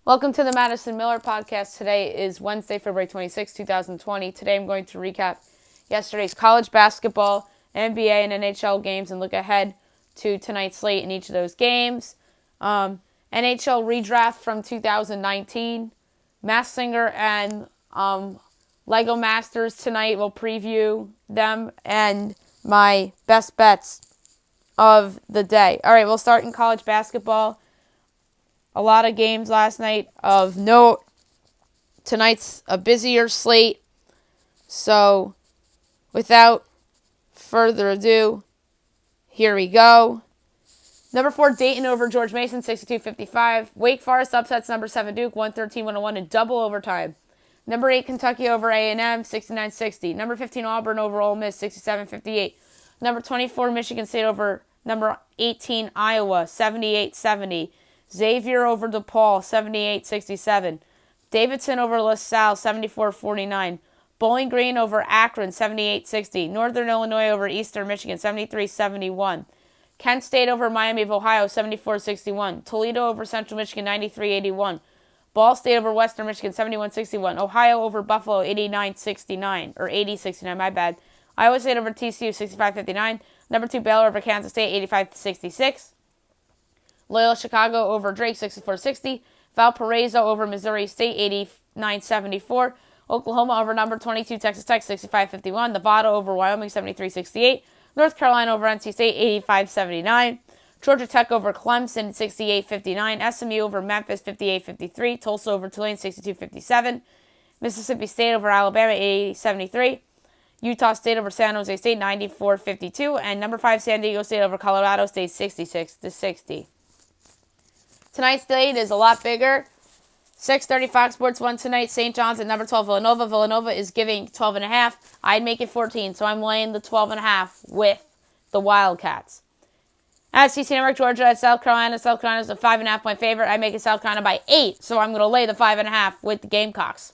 Welcome to the Madison Miller Podcast. Today is Wednesday, February 26, 2020. Today I'm going to recap yesterday's college basketball, NBA, and NHL games and look ahead to tonight's slate in each of those games. NHL ReDraft from 2019. Masked Singer and Lego Masters tonight. We'll preview them and my best bets of the day. All right, we'll start in college basketball. A lot of games last night of note. Tonight's a busier slate. So, without further ado, here we go. Number 4, Dayton over George Mason, 62-55. Wake Forest upsets number 7 Duke, 113-101 in double overtime. Number 8, Kentucky over A&M, 69-60. Number 15, Auburn over Ole Miss, 67-58. Number 24, Michigan State over number 18, Iowa, 78-70. Xavier over DePaul, 78-67. Davidson over LaSalle, 74-49. Bowling Green over Akron, 78-60. Northern Illinois over Eastern Michigan, 73-71. Kent State over Miami of Ohio, 74-61. Toledo over Central Michigan, 93-81. Ball State over Western Michigan, 71-61. Ohio over Buffalo, 89-69. Or 80-69, my bad. Iowa State over TCU, 65-59. Number 2, Baylor over Kansas State, 85-66. Loyola Chicago over Drake, 64-60. Valparaiso over Missouri State, 89-74. Oklahoma over number 22, Texas Tech, 65-51. Nevada over Wyoming, 73-68. North Carolina over NC State, 85-79. Georgia Tech over Clemson, 68-59. SMU over Memphis, 58-53. Tulsa over Tulane, 62-57. Mississippi State over Alabama, 80-73. Utah State over San Jose State, 94-52. And number 5, San Diego State over Colorado State, 66-60. Tonight's slate is a lot bigger. 6:30 Fox Sports 1 tonight. St. John's at number 12 Villanova. Villanova is giving 12.5. I'd make it 14, so I'm laying the 12.5 with the Wildcats. At CC Network, Georgia at South Carolina. South Carolina is a 5.5-point favorite. I make it South Carolina by 8, so I'm going to lay the 5.5 with the Gamecocks.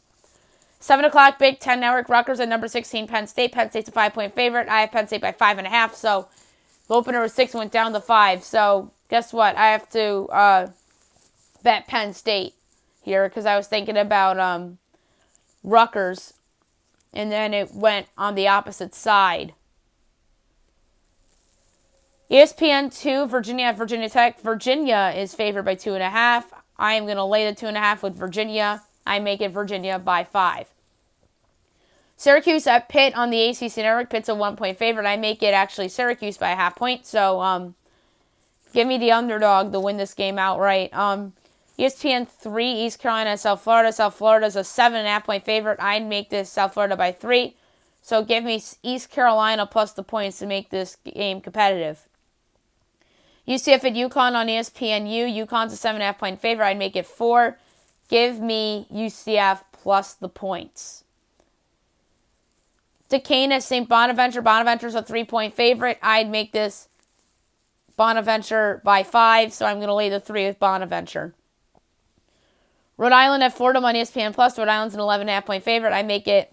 7 o'clock, Big Ten Network, Rutgers at number 16, Penn State. Penn State's a 5-point favorite. I have Penn State by 5.5, so the opener was 6 and went down to 5. So guess what? I have to bet Penn State here because I was thinking about Rutgers, and then it went on the opposite side. ESPN 2, Virginia at Virginia Tech. Virginia is favored by 2.5. I am going to lay the 2.5 with Virginia. I make it Virginia by 5. Syracuse at Pitt on the ACC Network. Pitt's a 1-point favorite. I make it actually Syracuse by a 0.5 point. So give me the underdog to win this game outright. ESPN 3, East Carolina at South Florida. South Florida is a 7.5-point favorite. I'd make this South Florida by 3. So give me East Carolina plus the points to make this game competitive. UCF at UConn on ESPNU. UConn's a 7.5-point favorite. I'd make it 4. Give me UCF plus the points. Duquesne at St. Bonaventure. Bonaventure's a 3-point favorite. I'd make this Bonaventure by 5. So I'm going to lay the 3 with Bonaventure. Rhode Island at Fordham on ESPN Plus. Rhode Island's an 11.5-point favorite. I make it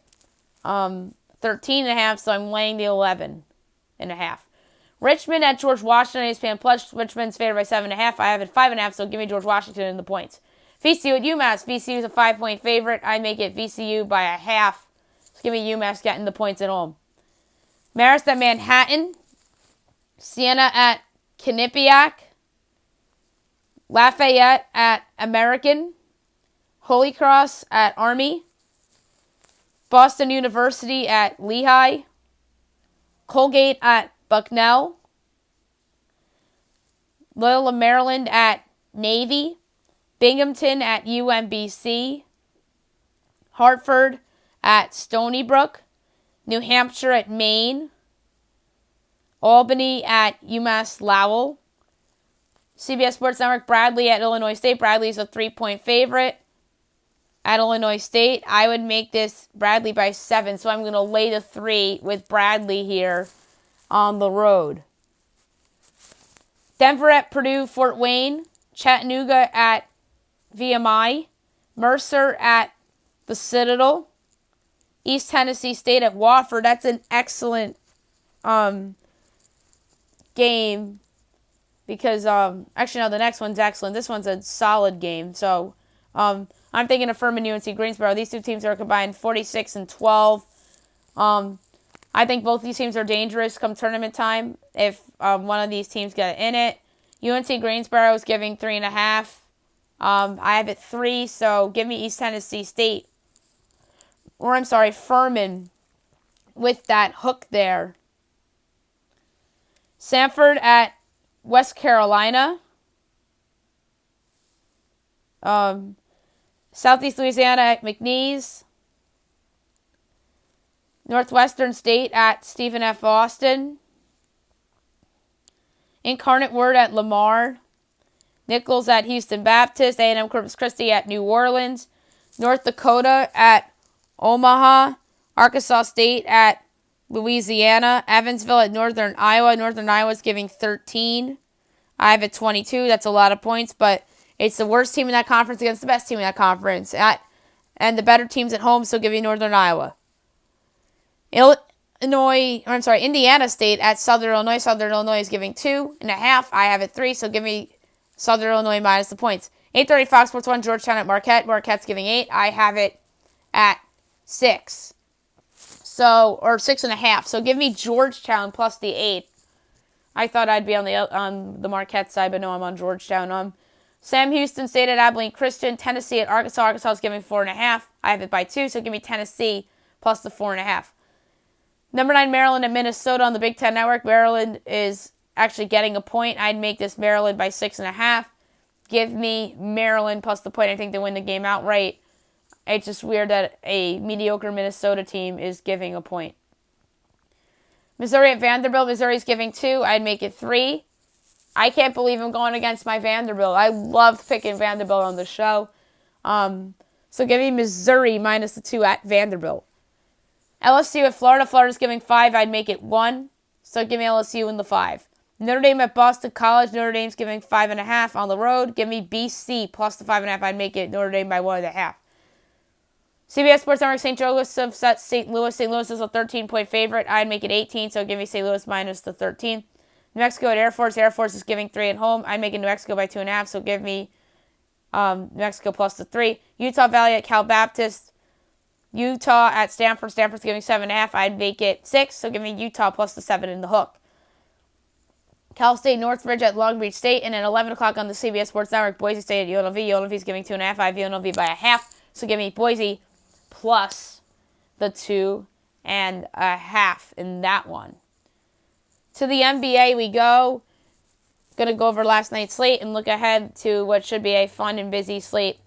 13.5, so I'm laying the 11.5. Richmond at George Washington on ESPN Plus. Richmond's favored by 7.5. I have it 5.5, so give me George Washington in the points. VCU at UMass. VCU is a 5-point favorite. I make it VCU by a 0.5. So give me UMass getting the points at home. Marist at Manhattan. Siena at Quinnipiac. Lafayette at American. Holy Cross at Army. Boston University at Lehigh. Colgate at Bucknell. Loyola Maryland at Navy. Binghamton at UMBC. Hartford at Stony Brook. New Hampshire at Maine. Albany at UMass Lowell. CBS Sports Network, Bradley at Illinois State. Bradley is a 3-point favorite at Illinois State. I would make this Bradley by 7, so I'm going to lay the 3 with Bradley here on the road. Denver at Purdue, Fort Wayne. Chattanooga at VMI. Mercer at the Citadel. East Tennessee State at Wofford. That's an excellent game because, actually, no, the next one's excellent. This one's a solid game. So, I'm thinking of Furman, UNC Greensboro. These two teams are combined 46-12. I think both these teams are dangerous come tournament time if one of these teams get in it. UNC Greensboro is giving 3.5. I have it 3, so give me East Tennessee State. Or I'm sorry, Furman with that hook there. Samford at West Carolina. Southeast Louisiana at McNeese. Northwestern State at Stephen F. Austin. Incarnate Word at Lamar. Nichols at Houston Baptist. A&M Corpus Christi at New Orleans. North Dakota at Omaha. Arkansas State at Louisiana. Evansville at Northern Iowa. Northern Iowa is giving 13. I have it 22. That's a lot of points, but it's the worst team in that conference against the best team in that conference. And the better teams at home, so give you Northern Iowa. Indiana State at Southern Illinois. Southern Illinois is giving 2.5. I have it 3, so give me Southern Illinois minus the points. 8:30 Fox Sports 1, Georgetown at Marquette. Marquette's giving 8. I have it at 6. Or 6.5. So give me Georgetown plus the 8. I thought I'd be on the Marquette side, but no, I'm on Georgetown. Sam Houston State at Abilene Christian. Tennessee at Arkansas. Arkansas is giving 4.5. I have it by 2, so give me Tennessee plus the 4.5. Number 9, Maryland at Minnesota on the Big Ten Network. Maryland is actually getting a point. I'd make this Maryland by 6.5. Give me Maryland plus the point. I think they win the game outright. It's just weird that a mediocre Minnesota team is giving a point. Missouri at Vanderbilt. Missouri's giving 2. I'd make it 3. I can't believe I'm going against my Vanderbilt. I love picking Vanderbilt on the show. So give me Missouri minus the 2 at Vanderbilt. LSU at Florida. Florida's giving 5. I'd make it 1. So give me LSU in the 5. Notre Dame at Boston College. Notre Dame's giving 5.5 on the road. Give me BC plus the 5.5. I'd make it Notre Dame by 1.5. CBS Sports Network, St. Joseph's at St. Louis. St. Louis is a 13-point favorite. I'd make it 18, so give me St. Louis minus the 13. New Mexico at Air Force. Air Force is giving 3 at home. I'd make it New Mexico by 2.5, so give me New Mexico plus the 3. Utah Valley at Cal Baptist. Utah at Stanford. Stanford's giving 7.5. I'd make it 6, so give me Utah plus the 7 in the hook. Cal State Northridge at Long Beach State. And at 11 o'clock on the CBS Sports Network, Boise State at UNLV. UNLV's giving 2.5. I have UNLV by 0.5, so give me Boise plus the 2.5 in that one. To the NBA we go. Going to go over last night's slate and look ahead to what should be a fun and busy slate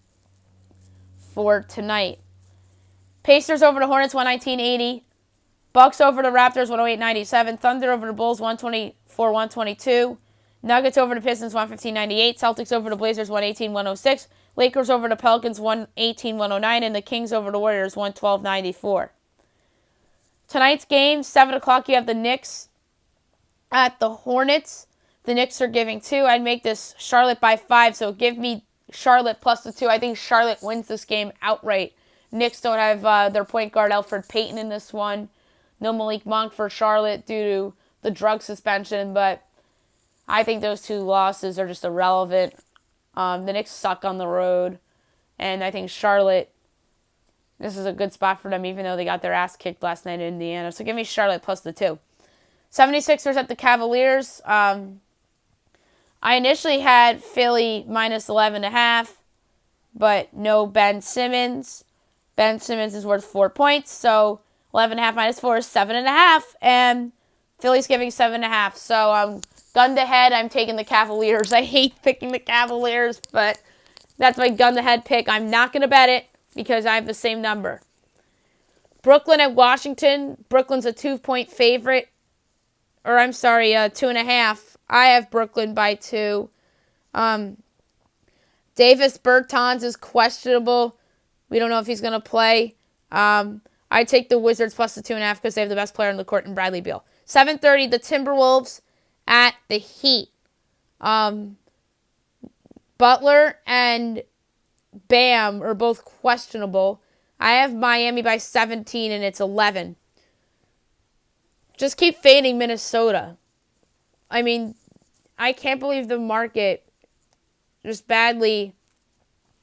for tonight. Pacers over the Hornets, 119-80. Bucks over the Raptors, 108-97. Thunder over the Bulls, 124-122. Nuggets over the Pistons, 115-98. Celtics over the Blazers, 118-106. Lakers over the Pelicans, 118-109. And the Kings over the Warriors, 112-94. Tonight's game, 7 o'clock, you have the Knicks at the Hornets. The Knicks are giving 2. I'd make this Charlotte by 5, so give me Charlotte plus the 2. I think Charlotte wins this game outright. Knicks don't have their point guard Elfrid Payton in this one. No Malik Monk for Charlotte due to the drug suspension, but I think those 2 losses are just irrelevant. The Knicks suck on the road, and I think Charlotte, this is a good spot for them, even though they got their ass kicked last night in Indiana. So give me Charlotte plus the 2. 76ers at the Cavaliers. I initially had Philly minus 11.5, but no Ben Simmons. Ben Simmons is worth 4 points, so 11.5 minus 4 is 7.5, and Philly's giving 7.5. So gun to head, I'm taking the Cavaliers. I hate picking the Cavaliers, but that's my gun to head pick. I'm not going to bet it because I have the same number. Brooklyn at Washington. Brooklyn's a 2-point favorite. 2.5. I have Brooklyn by 2. Davis Bertans is questionable. We don't know if he's going to play. I take the Wizards plus the 2.5 because they have the best player on the court in Bradley Beal. 7:30, the Timberwolves at the Heat. Butler and Bam are both questionable. I have Miami by 17, and it's 11. Just keep fading Minnesota. I mean, I can't believe the market just badly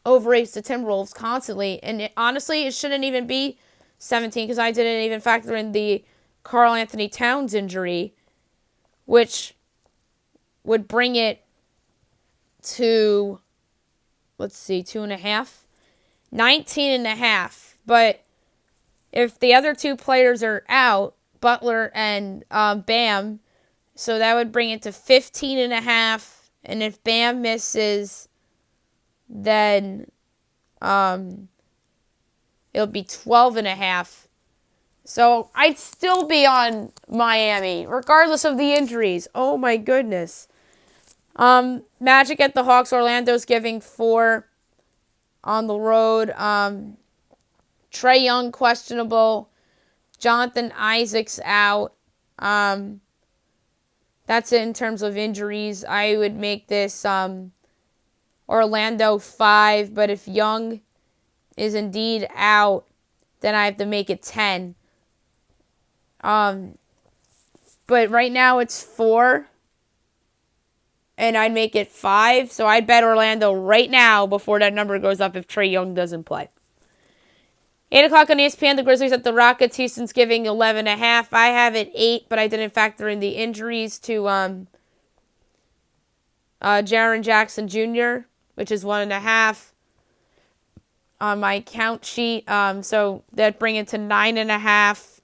overrates the Timberwolves constantly. And honestly, it shouldn't even be 17 because I didn't even factor in the Karl Anthony Towns injury, which would bring it to, let's see, 2.5. 19.5. But if the other two players are out, Butler and Bam, so that would bring it to 15.5. And if Bam misses, then it'll be 12.5. So I'd still be on Miami, regardless of the injuries. Oh my goodness. Magic at the Hawks. Orlando's giving 4 on the road. Trae Young questionable. Jonathan Isaac's out. That's it in terms of injuries. I would make this Orlando 5, but if Young is indeed out, then I have to make it 10. But right now it's 4, and I'd make it 5, so I'd bet Orlando right now before that number goes up if Trae Young doesn't play. 8 o'clock on ESPN, the Grizzlies at the Rockets. Houston's giving 11.5. I have it 8, but I didn't factor in the injuries to Jaren Jackson Jr., which is 1.5 on my count sheet. So that'd bring it to 9.5.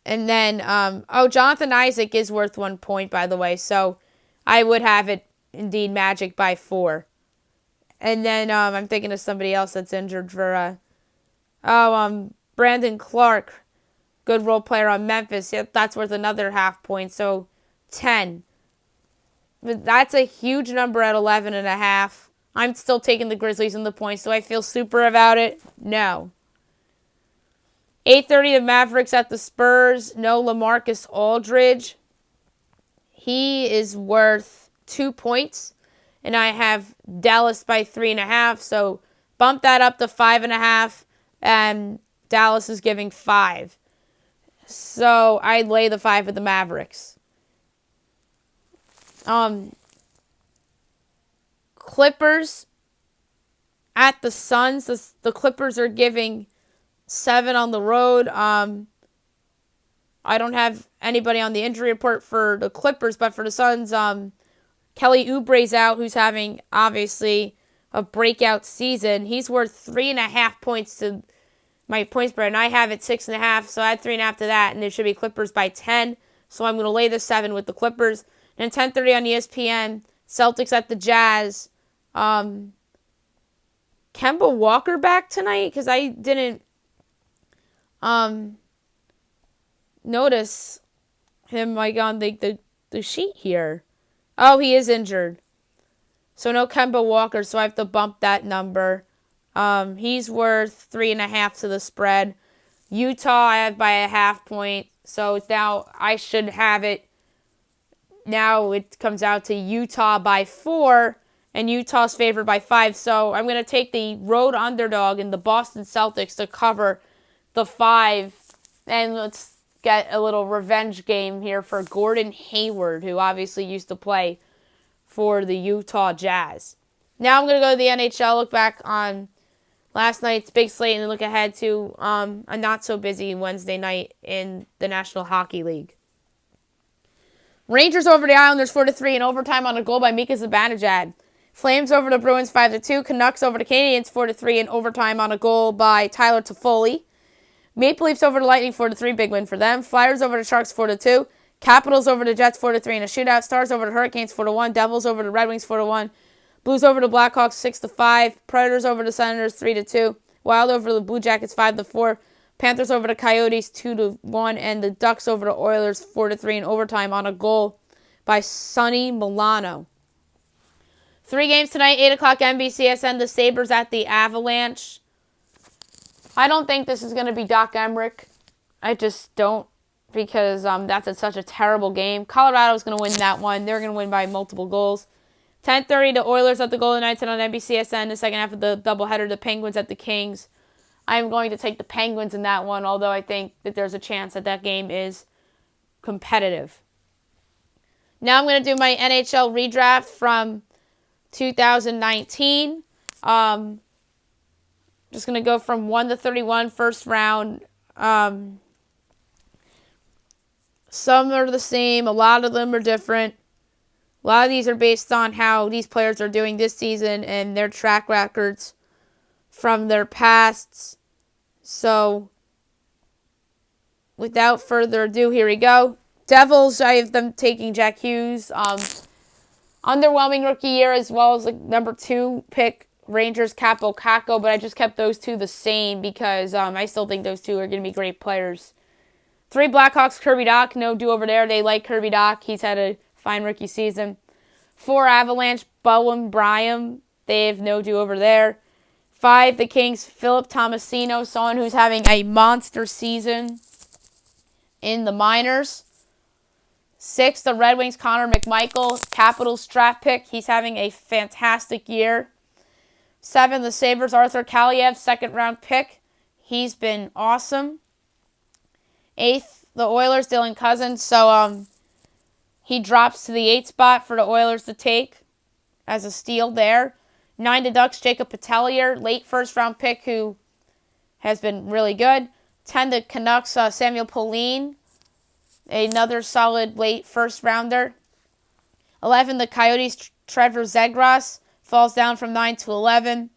And then, Jonathan Isaac is worth 1 point, by the way. So I would have it, indeed, Magic by 4. And then I'm thinking of somebody else that's injured for... Brandon Clark, good role player on Memphis. Yep, that's worth another half point, so 10. But that's a huge number at 11.5. I'm still taking the Grizzlies in the points. Do I feel super about it? No. 8:30, the Mavericks at the Spurs. No LaMarcus Aldridge. He is worth 2 points, and I have Dallas by 3.5, so bump that up to 5.5. And Dallas is giving 5. So I'd lay the 5 with the Mavericks. Clippers at the Suns. The Clippers are giving 7 on the road. I don't have anybody on the injury report for the Clippers, but for the Suns, Kelly Oubre's out, who's having, obviously, a breakout season. He's worth 3.5 points to my point spread, and I have it 6.5, so I add 3.5 to that, and it should be Clippers by 10. So I'm going to lay the 7 with the Clippers. And 10:30 on ESPN, Celtics at the Jazz. Kemba Walker back tonight? Because I didn't notice him like on the sheet here. Oh, he is injured. So no Kemba Walker, so I have to bump that number. He's worth 3.5 to the spread. Utah, I have by a half point. So now I should have it. Now it comes out to Utah by 4. And Utah's favored by 5. So I'm going to take the road underdog in the Boston Celtics to cover the 5. And let's get a little revenge game here for Gordon Hayward, who obviously used to play for the Utah Jazz. Now I'm going to go to the NHL, look back on last night's big slate, and look ahead to a not-so-busy Wednesday night in the National Hockey League. Rangers over the Islanders 4-3 in overtime on a goal by Mika Zibanejad. Flames over the Bruins 5-2. Canucks over the Canadiens 4-3 in overtime on a goal by Tyler Toffoli. Maple Leafs over the Lightning 4-3, big win for them. Flyers over the Sharks 4-2. Capitals over the Jets 4-3 in a shootout. Stars over the Hurricanes 4-1. Devils over the Red Wings 4-1. Blues over the Blackhawks 6-5. Predators over the Senators 3-2. Wild over the Blue Jackets 5-4. Panthers over the Coyotes 2-1. And the Ducks over the Oilers 4-3 in overtime on a goal by Sonny Milano. 3 games tonight, 8 o'clock NBCSN. The Sabres at the Avalanche. I don't think this is going to be Doc Emrick. I just don't, because that's such a terrible game. Colorado's going to win that one. They're going to win by multiple goals. 10:30, the Oilers at the Golden Knights, and on NBCSN, the second half of the doubleheader, the Penguins at the Kings. I'm going to take the Penguins in that one, although I think that there's a chance that game is competitive. Now I'm going to do my NHL redraft from 2019. Just going to go from 1 to 31, first round. Some are the same. A lot of them are different. A lot of these are based on how these players are doing this season and their track records from their pasts. So, without further ado, here we go. Devils, I have them taking Jack Hughes. Underwhelming rookie year, as well as the number 2 pick, Rangers, Capo Caco, but I just kept those two the same because I still think those two are going to be great players. 3 Blackhawks, Kirby Dach, no do-over there. They like Kirby Dach. He's had a fine rookie season. 4 Avalanche, Bowen Bryam. They have no do-over there. 5 the Kings, Philip Tomasino, someone who's having a monster season in the minors. 6 the Red Wings, Connor McMichael, Capitals draft pick. He's having a fantastic year. 7 the Sabres, Arthur Kaliev, second-round pick. He's been awesome. 8th the Oilers, Dylan Cousins. So he drops to the 8th spot for the Oilers to take as a steal there. 9 the Ducks, Jacob Patellier, late first-round pick who has been really good. 10 the Canucks, Samuel Pauline, another solid late first-rounder. 11 the Coyotes, Trevor Zegras, falls down from 9 to 11.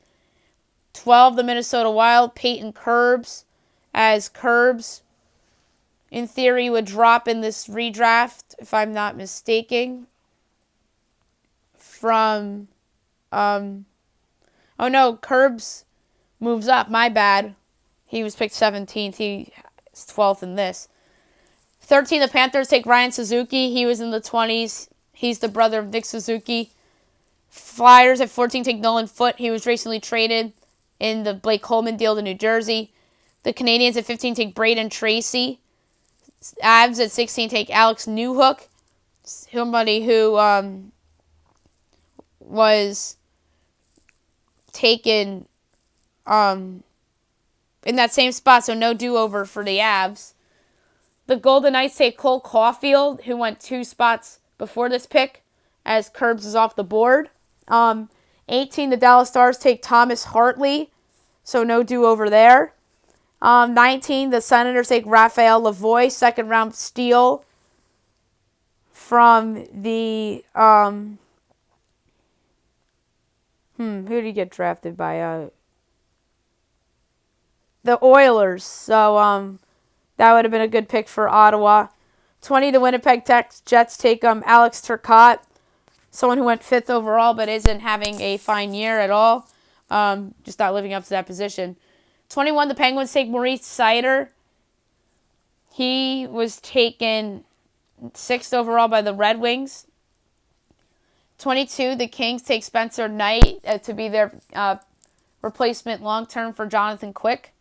12 the Minnesota Wild, Peyton Curbs, as Curbs in theory would drop in this redraft, if I'm not mistaken, from, oh no, Curbs moves up, my bad. He was picked 17th, he's 12th in this. 13, the Panthers take Ryan Suzuki, he was in the 20s, he's the brother of Nick Suzuki. Flyers at 14 take Nolan Foote, he was recently traded in the Blake Coleman deal to New Jersey. The Canadiens at 15 take Braden Tracy. Avs at 16 take Alex Newhook, somebody who was taken in that same spot, so no do-over for the Avs. The Golden Knights take Cole Caulfield, who went 2 spots before this pick, as Curbs is off the board. 18, the Dallas Stars take Thomas Hartley, so no do-over there. 19, the Senators take Raphael Lavoie, second-round steal from the, who did he get drafted by? The Oilers, so that would have been a good pick for Ottawa. 20, the Winnipeg Jets take Alex Turcotte, someone who went 5th overall but isn't having a fine year at all, just not living up to that position. 21, the Penguins take Maurice Sider. He was taken 6th overall by the Red Wings. 22, the Kings take Spencer Knight to be their replacement long-term for Jonathan Quick.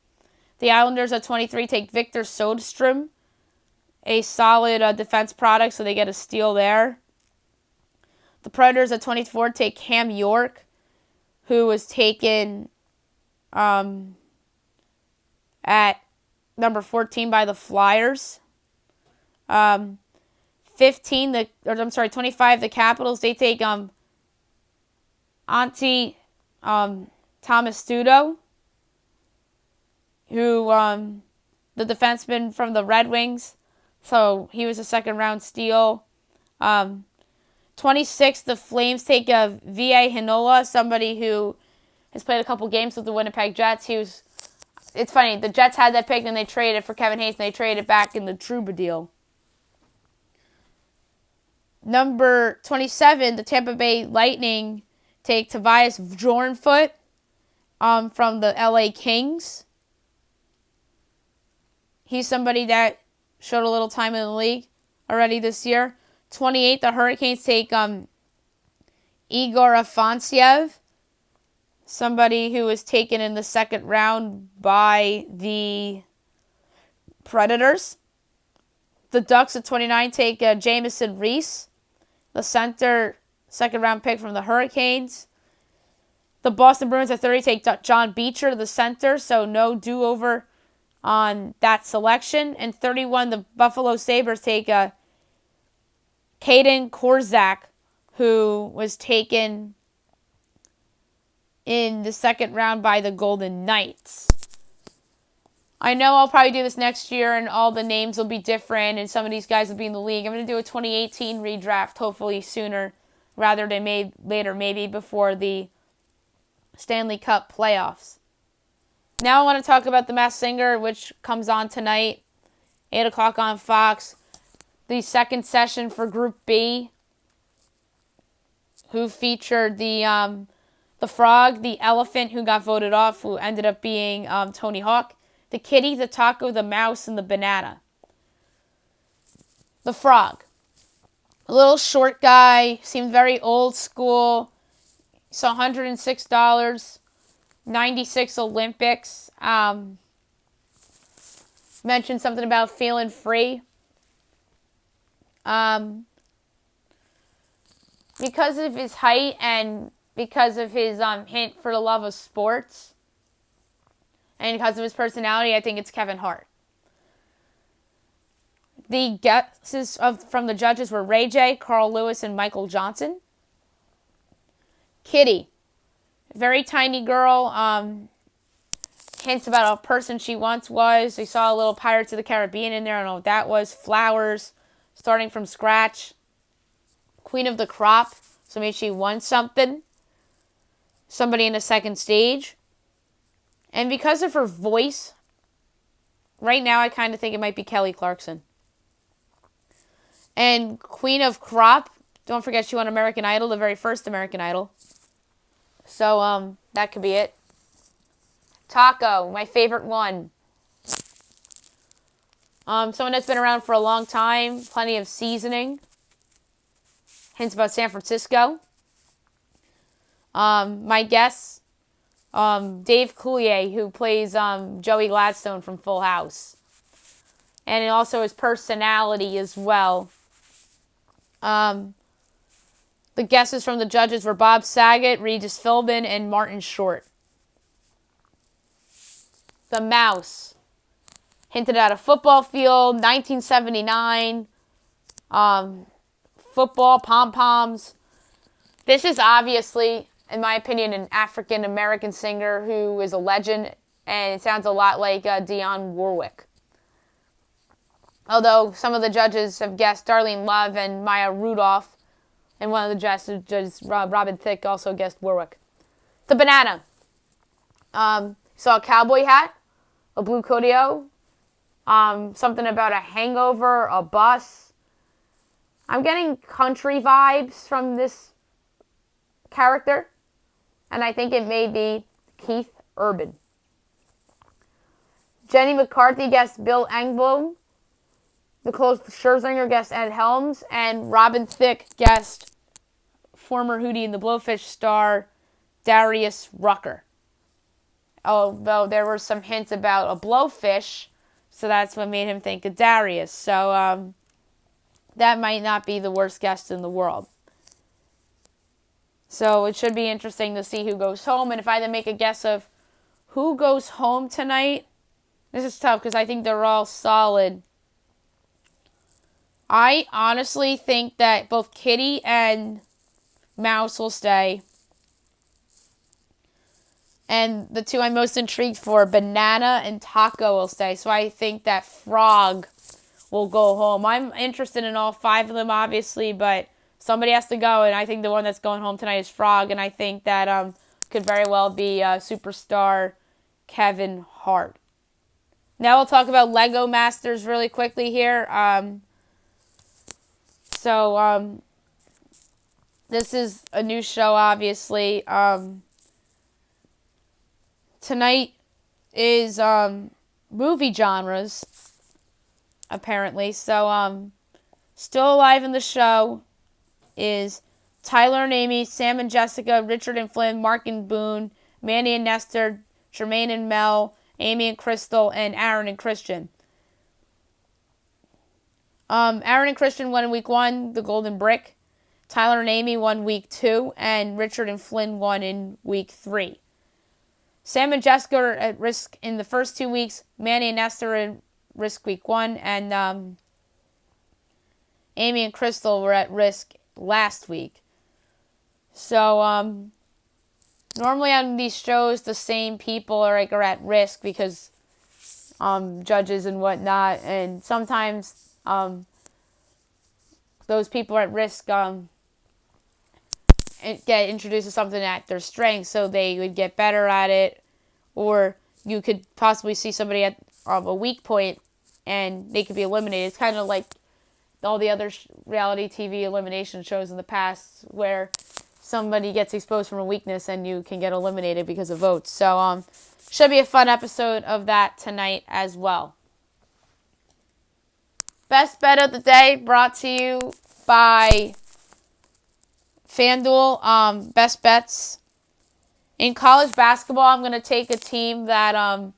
The Islanders at 23 take Victor Soderstrom, a solid defense product, so they get a steal there. The Predators at 24 take Cam York, who was taken at number 14 by the Flyers. 25, the Capitals, they take Antti Tomastudo, who the defenseman from the Red Wings, so he was a second-round steal. 26, the Flames take V.A. Hinola, somebody who has played a couple games with the Winnipeg Jets. It's funny, the Jets had that pick and they traded for Kevin Hayes and they traded it back in the Trouba deal. Number 27, the Tampa Bay Lightning take Tobias Bjornfot from the LA Kings. He's somebody that showed a little time in the league already this year. 28, the Hurricanes take Igor Afanasyev, somebody who was taken in the second round by the Predators. The Ducks at 29 take Jamison Reese, the center, second-round pick from the Hurricanes. The Boston Bruins at 30 take John Beecher, the center, so no do-over on that selection. And 31, the Buffalo Sabres take Kaden Korzak, who was taken in the second round by the Golden Knights. I know I'll probably do this next year and all the names will be different and some of these guys will be in the league. I'm going to do a 2018 redraft hopefully sooner rather than later, maybe before the Stanley Cup playoffs. Now I want to talk about The Masked Singer, which comes on tonight, 8 o'clock on Fox. The second session for Group B, who featured the frog, the elephant who got voted off, who ended up being Tony Hawk, the kitty, the taco, the mouse, and the banana. The frog. A little short guy, seemed very old school. Saw $106, 96 Olympics. Mentioned something about feeling free. Because of his height and because of his hint for the love of sports and because of his personality, I think it's Kevin Hart. The guesses from the judges were Ray J, Carl Lewis, and Michael Johnson. Kitty, very tiny girl, hints about a person she once was. We saw a little Pirates of the Caribbean in there. I don't know what that was. Flowers, starting from scratch. Queen of the crop, so maybe she won something. Somebody in the second stage. And because of her voice, right now I kind of think it might be Kelly Clarkson. And Queen of Crop, don't forget she won American Idol, the very first American Idol. So, that could be it. Taco, my favorite one. Someone that's been around for a long time, plenty of seasoning. Hints about San Francisco. My guess, Dave Coulier, who plays Joey Gladstone from Full House. And also his personality as well. The guesses from the judges were Bob Saget, Regis Philbin, and Martin Short. The mouse. Hinted at a football field, 1979. Football, pom-poms. This is obviously, in my opinion, an African-American singer who is a legend, and it sounds a lot like Dionne Warwick. Although some of the judges have guessed Darlene Love and Maya Rudolph, and one of the judges, Robin Thicke, also guessed Warwick. The banana. Saw a cowboy hat, a blue coatio, something about a hangover, a bus. I'm getting country vibes from this character, and I think it may be Keith Urban. Jenny McCarthy guessed Bill Engblom. Nicole Scherzinger guessed Ed Helms, and Robin Thicke guessed former Hootie and the Blowfish star Darius Rucker. Although there were some hints about a blowfish, so that's what made him think of Darius. So that might not be the worst guest in the world. So it should be interesting to see who goes home. And if I had to make a guess of who goes home tonight, this is tough because I think they're all solid. I honestly think that both Kitty and Mouse will stay. And the two I'm most intrigued for, Banana and Taco, will stay. So I think that Frog will go home. I'm interested in all five of them, obviously, but somebody has to go, and I think the one that's going home tonight is Frog, and I think that could very well be superstar Kevin Hart. Now we'll talk about Lego Masters really quickly here. This is a new show, obviously. Tonight is movie genres, apparently. So, still alive in the show is Tyler and Amy, Sam and Jessica, Richard and Flynn, Mark and Boone, Manny and Nestor, Jermaine and Mel, Amy and Crystal, and Aaron and Christian. Aaron and Christian won in week 1, the Golden Brick. Tyler and Amy won week 2, and Richard and Flynn won in week 3. Sam and Jessica are at risk in the first 2 weeks. Manny and Nestor are at risk week 1, and Amy and Crystal were at risk last week. So, normally on these shows, the same people are at risk because judges and whatnot, and sometimes those people are at risk get introduced to something at their strength, so they would get better at it, or you could possibly see somebody at a weak point and they could be eliminated. It's kind of like all the other reality TV elimination shows in the past where somebody gets exposed from a weakness and you can get eliminated because of votes. So should be a fun episode of that tonight as well. Best bet of the day brought to you by FanDuel. Best bets. In college basketball, I'm going to take a team that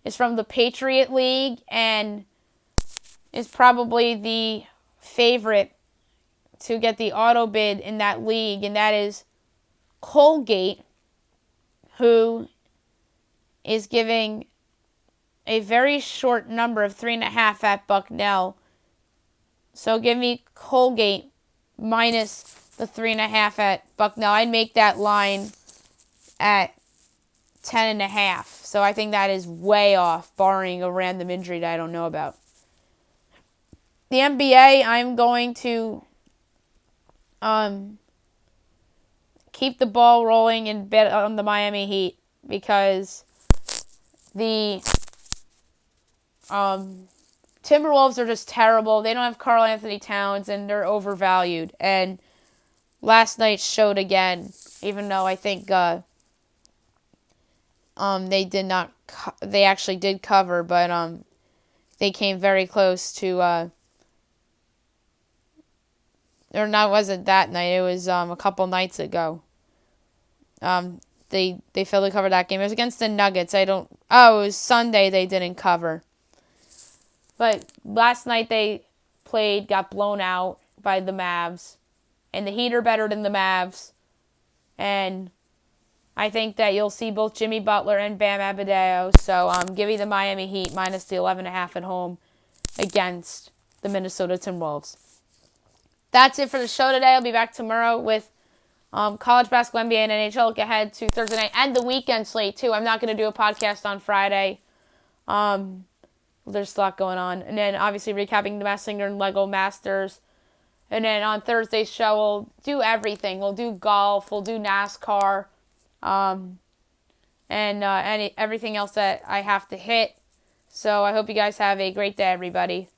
is from the Patriot League and is probably the favorite to get the auto bid in that league, and that is Colgate, who is giving a very short number of 3.5 at Bucknell. So give me Colgate minus the 3.5 at Bucknell. I'd make that line at 10.5. So I think that is way off, barring a random injury that I don't know about. The NBA, I'm going to keep the ball rolling and bet on the Miami Heat because the Timberwolves are just terrible. They don't have Karl Anthony Towns, and they're overvalued. And last night showed again, even though I think they did not. They actually did cover, but they came very close to. Or not, wasn't that night? It was a couple nights ago. They failed to cover that game. It was against the Nuggets. It was Sunday they didn't cover. But last night they got blown out by the Mavs. And the Heat are better than the Mavs. And I think that you'll see both Jimmy Butler and Bam Adebayo. So I'm giving the Miami Heat minus the 11.5 at home against the Minnesota Timberwolves. That's it for the show today. I'll be back tomorrow with college basketball, NBA, and NHL. Look ahead to Thursday night and the weekend slate, too. I'm not going to do a podcast on Friday. There's a lot going on. And then, obviously, recapping the Masked Singer and Lego Masters. And then on Thursday's show, we'll do everything. We'll do golf. We'll do NASCAR. And everything else that I have to hit. So I hope you guys have a great day, everybody.